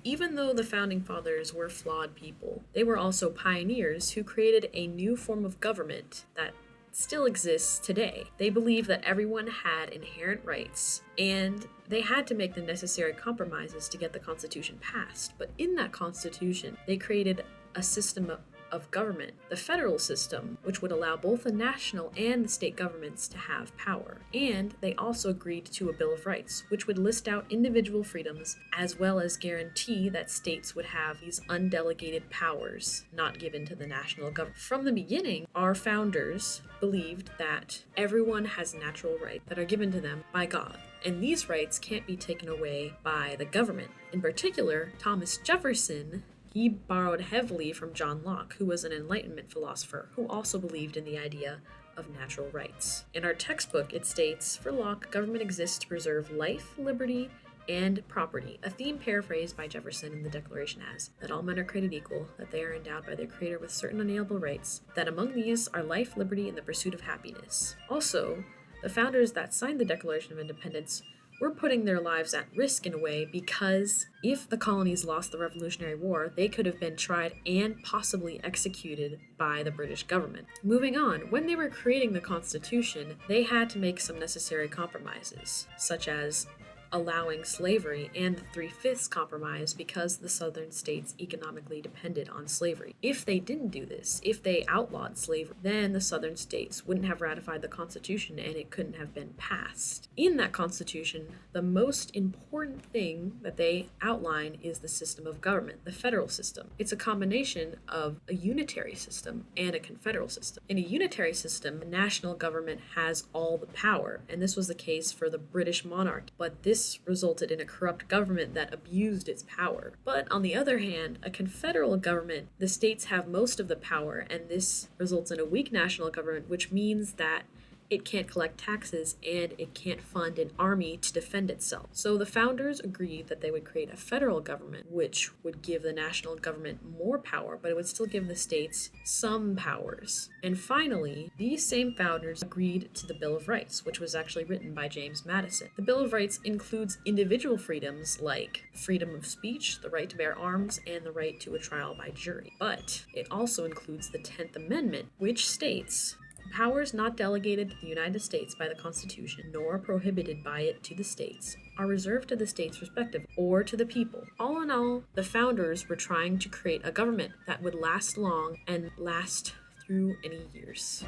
Even though the Founding Fathers were flawed people, they were also pioneers who created a new form of government that still exists today. They believed that everyone had inherent rights, and they had to make the necessary compromises to get the Constitution passed. But in that Constitution, they created a system of government, the federal system, which would allow both the national and the state governments to have power. And they also agreed to a Bill of Rights, which would list out individual freedoms as well as guarantee that states would have these undelegated powers not given to the national government. From the beginning, our founders believed that everyone has natural rights that are given to them by God, and these rights can't be taken away by the government. In particular, Thomas Jefferson, he borrowed heavily from John Locke, who was an Enlightenment philosopher who also believed in the idea of natural rights. In our textbook, it states, for Locke, government exists to preserve life, liberty, and property, a theme paraphrased by Jefferson in the Declaration as, that all men are created equal, that they are endowed by their Creator with certain unalienable rights, that among these are life, liberty, and the pursuit of happiness. Also, the founders that signed the Declaration of Independence were putting their lives at risk in a way, because if the colonies lost the Revolutionary War, they could have been tried and possibly executed by the British government. Moving on, when they were creating the Constitution, they had to make some necessary compromises, such as allowing slavery and the Three-Fifths Compromise because the southern states economically depended on slavery. If they didn't do this, if they outlawed slavery, then the southern states wouldn't have ratified the Constitution and it couldn't have been passed. In that Constitution, the most important thing that they outline is the system of government, the federal system. It's a combination of a unitary system and a confederal system. In a unitary system, the national government has all the power, and this was the case for the British monarch, but this resulted in a corrupt government that abused its power. But on the other hand, a confederal government, the states have most of the power, and this results in a weak national government, which means that it can't collect taxes and it can't fund an army to defend itself. So the founders agreed that they would create a federal government, which would give the national government more power, but it would still give the states some powers. And finally, these same founders agreed to the Bill of Rights, which was actually written by James Madison. The Bill of Rights includes individual freedoms like freedom of speech, the right to bear arms, and the right to a trial by jury. But it also includes the 10th Amendment, which states, powers not delegated to the United States by the Constitution, nor prohibited by it to the states, are reserved to the states respectively, or to the people. All in all, the founders were trying to create a government that would last long and last through any years.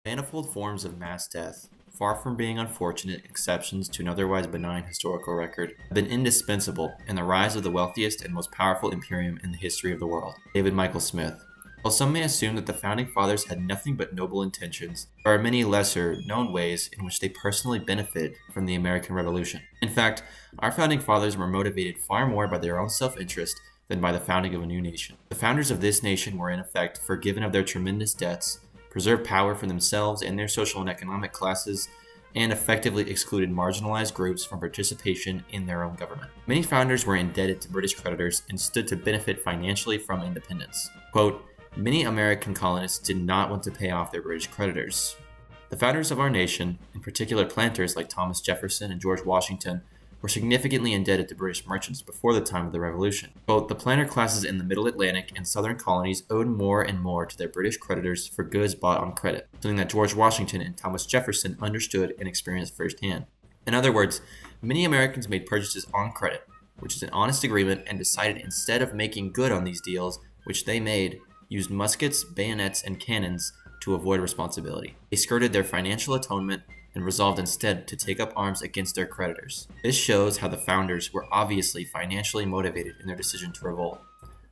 Manifold forms of mass death, far from being unfortunate exceptions to an otherwise benign historical record, have been indispensable in the rise of the wealthiest and most powerful imperium in the history of the world. David Michael Smith. While some may assume that the Founding Fathers had nothing but noble intentions, there are many lesser known ways in which they personally benefited from the American Revolution. In fact, our Founding Fathers were motivated far more by their own self-interest than by the founding of a new nation. The founders of this nation were in effect forgiven of their tremendous debts, preserved power for themselves and their social and economic classes, and effectively excluded marginalized groups from participation in their own government. Many founders were indebted to British creditors and stood to benefit financially from independence. Quote, many American colonists did not want to pay off their British creditors. The founders of our nation, in particular planters like Thomas Jefferson and George Washington, were significantly indebted to British merchants before the time of the Revolution. Both the planter classes in the Middle Atlantic and Southern colonies owed more and more to their British creditors for goods bought on credit, something that George Washington and Thomas Jefferson understood and experienced firsthand. In other words, many Americans made purchases on credit, which is an honest agreement, and decided instead of making good on these deals, which they made, used muskets, bayonets, and cannons to avoid responsibility. They skirted their financial atonement and resolved instead to take up arms against their creditors. This shows how the founders were obviously financially motivated in their decision to revolt.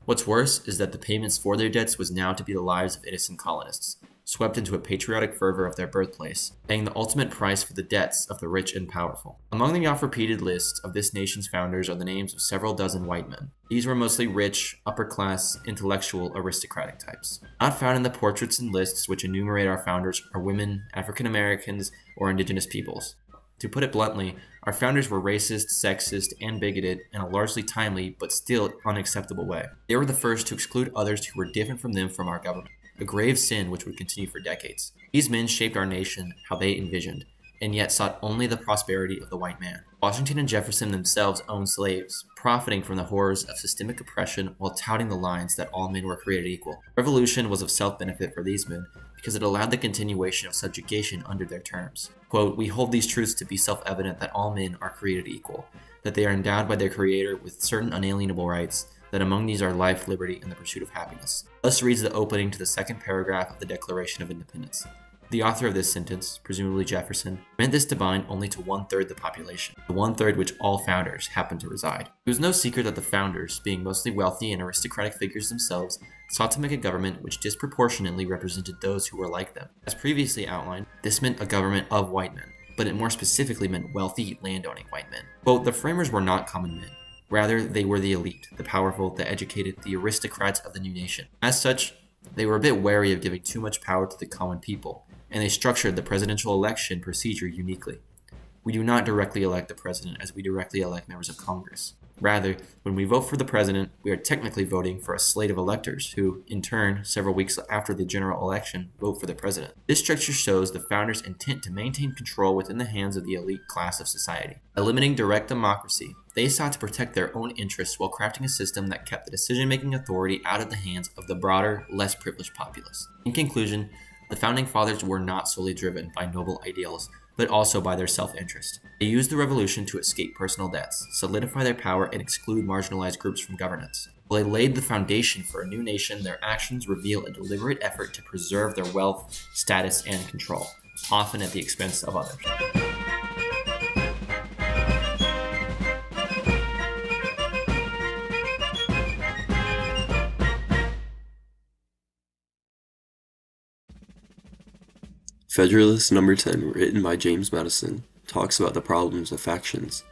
What's worse is that the payments for their debts was now to be the lives of innocent colonists, swept into a patriotic fervor of their birthplace, paying the ultimate price for the debts of the rich and powerful. Among the oft-repeated list of this nation's founders are the names of several dozen white men. These were mostly rich, upper-class, intellectual, aristocratic types. Not found in the portraits and lists which enumerate our founders are women, African Americans, or indigenous peoples. To put it bluntly, our founders were racist, sexist, and bigoted in a largely timely but still unacceptable way. They were the first to exclude others who were different from them from our government. a grave sin which would continue for decades. These men shaped our nation how they envisioned, and yet sought only the prosperity of the white man. Washington and Jefferson themselves owned slaves, profiting from the horrors of systemic oppression while touting the lines that all men were created equal. Revolution was of self-benefit for these men because it allowed the continuation of subjugation under their terms. Quote, "We hold these truths to be self-evident that all men are created equal, that they are endowed by their Creator with certain unalienable rights, that among these are life, liberty, and the pursuit of happiness." Thus reads the opening to the second paragraph of the Declaration of Independence. The author of this sentence, presumably Jefferson, meant this to bind only to 1/3 the population, the 1/3 which all founders happened to reside. It was no secret that the founders, being mostly wealthy and aristocratic figures themselves, sought to make a government which disproportionately represented those who were like them. As previously outlined, this meant a government of white men, but it more specifically meant wealthy, landowning white men. Quote, "The framers were not common men. Rather, they were the elite, the powerful, the educated, the aristocrats of the new nation. As such, they were a bit wary of giving too much power to the common people, and they structured the presidential election procedure uniquely. We do not directly elect the president as we directly elect members of Congress. Rather, when we vote for the president, we are technically voting for a slate of electors who, in turn, several weeks after the general election, vote for the president. This structure shows the founders' intent to maintain control within the hands of the elite class of society. By limiting direct democracy, they sought to protect their own interests while crafting a system that kept the decision-making authority out of the hands of the broader, less privileged populace. In conclusion, the Founding Fathers were not solely driven by noble ideals, but also by their self-interest. They used the revolution to escape personal debts, solidify their power, and exclude marginalized groups from governance. While they laid the foundation for a new nation, their actions reveal a deliberate effort to preserve their wealth, status, and control, often at the expense of others. Federalist Number 10, written by James Madison, talks about the problems of factions.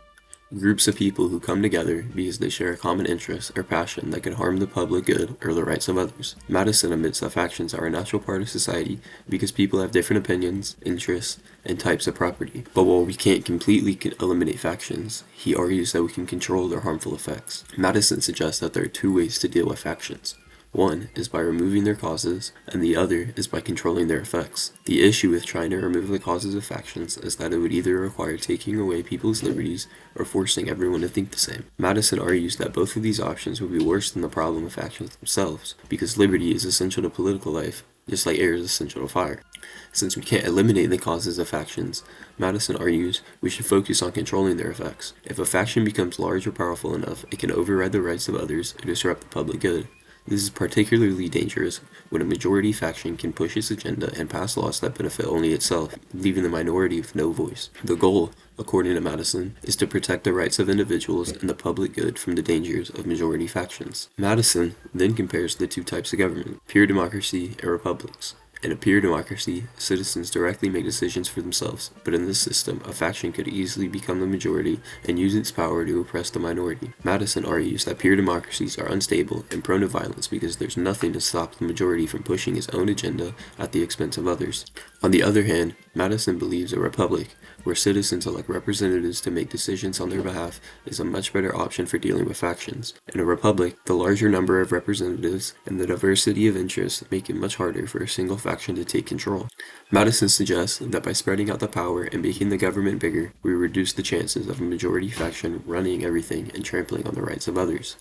Groups of people who come together because they share a common interest or passion that could harm the public good or the rights of others. Madison admits that factions are a natural part of society because people have different opinions, interests, and types of property. But while we can't completely eliminate factions, he argues that we can control their harmful effects. Madison suggests that there are two ways to deal with factions. One is by removing their causes, and the other is by controlling their effects. The issue with trying to remove the causes of factions is that it would either require taking away people's liberties or forcing everyone to think the same. Madison argues that both of these options would be worse than the problem of factions themselves, because liberty is essential to political life, just like air is essential to fire. Since we can't eliminate the causes of factions, Madison argues we should focus on controlling their effects. If a faction becomes large or powerful enough, it can override the rights of others or disrupt the public good. This is particularly dangerous when a majority faction can push its agenda and pass laws that benefit only itself, leaving the minority with no voice. The goal, according to Madison, is to protect the rights of individuals and the public good from the dangers of majority factions. Madison then compares the two types of government, pure democracy and republics. In a pure democracy, citizens directly make decisions for themselves, but in this system, a faction could easily become the majority and use its power to oppress the minority. Madison argues that pure democracies are unstable and prone to violence because there's nothing to stop the majority from pushing its own agenda at the expense of others. On the other hand, Madison believes a republic, where citizens elect representatives to make decisions on their behalf, is a much better option for dealing with factions. In a republic, the larger number of representatives and the diversity of interests make it much harder for a single faction to take control. Madison suggests that by spreading out the power and making the government bigger, we reduce the chances of a majority faction running everything and trampling on the rights of others.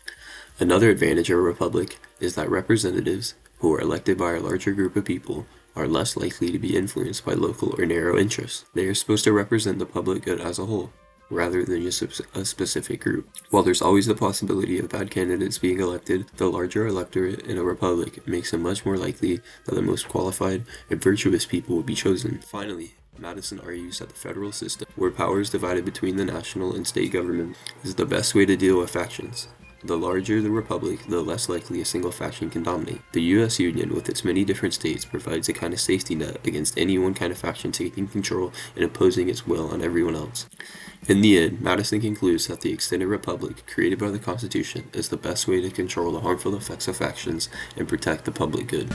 Another advantage of a republic is that representatives, who are elected by a larger group of people, are less likely to be influenced by local or narrow interests. They are supposed to represent the public good as a whole, rather than just a specific group. While there's always the possibility of bad candidates being elected, the larger electorate in a republic makes it much more likely that the most qualified and virtuous people will be chosen. Finally, Madison argues that the federal system, where power is divided between the national and state government, is the best way to deal with factions. The larger the republic, the less likely a single faction can dominate. The U.S. Union, with its many different states, provides a kind of safety net against any one kind of faction taking control and imposing its will on everyone else. In the end, Madison concludes that the extended republic, created by the Constitution, is the best way to control the harmful effects of factions and protect the public good.